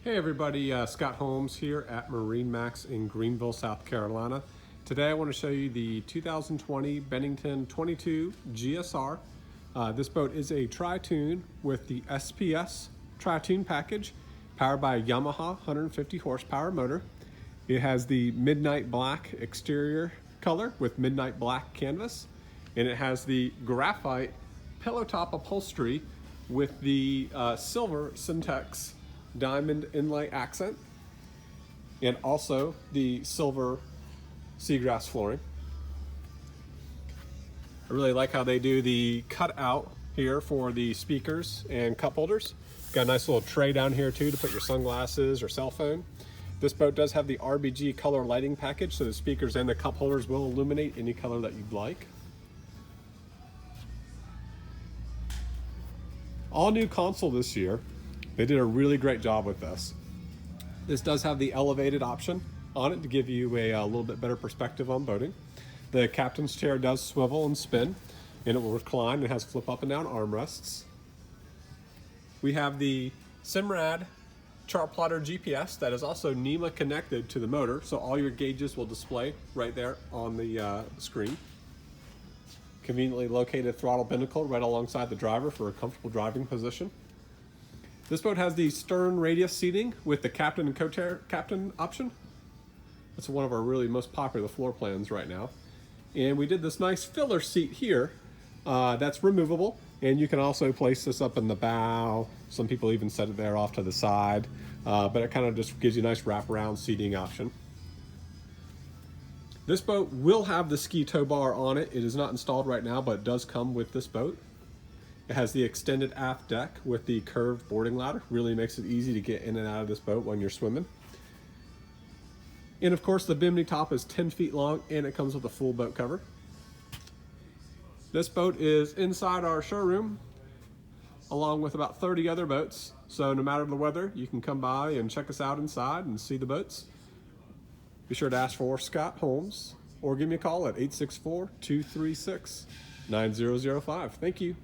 Hey everybody, Scott Holmes here at MarineMax in Greenville, South Carolina. Today I want to show you the 2020 Bennington 22 GSR. This boat is a tri-toon with the SPS tri-toon package, powered by a Yamaha 150 horsepower motor. It has the midnight black exterior color with midnight black canvas, and it has the graphite pillow top upholstery with the silver Syntex diamond inlay accent, and also the silver seagrass flooring. I really like how they do the cutout here for the speakers and cup holders. Got a nice little tray down here too to put your sunglasses or cell phone. This boat does have the RGB color lighting package, so the speakers and the cup holders will illuminate any color that you'd like. All new console this year. They did a really great job with this. This does have the elevated option on it to give you a little bit better perspective on boating. The captain's chair does swivel and spin, and it will recline and has flip up and down armrests. We have the Simrad chart plotter GPS that is also NEMA connected to the motor, so all your gauges will display right there on the screen. Conveniently located throttle pinnacle right alongside the driver for a comfortable driving position. This boat has the stern radius seating with the captain and co-captain option. That's one of our really most popular floor plans right now. And we did this nice filler seat here that's removable, and you can also place this up in the bow. Some people even set it there off to the side, but it kind of just gives you a nice wraparound seating option. This boat will have the ski tow bar on it. It is not installed right now, but it does come with this boat. It has the extended aft deck with the curved boarding ladder. Really makes it easy to get in and out of this boat when you're swimming. And of course, the bimini top is 10 feet long, and it comes with a full boat cover. This boat is inside our showroom, along with about 30 other boats. So no matter the weather, you can come by and check us out inside and see the boats. Be sure to ask for Scott Holmes or give me a call at 864-236-9005. Thank you.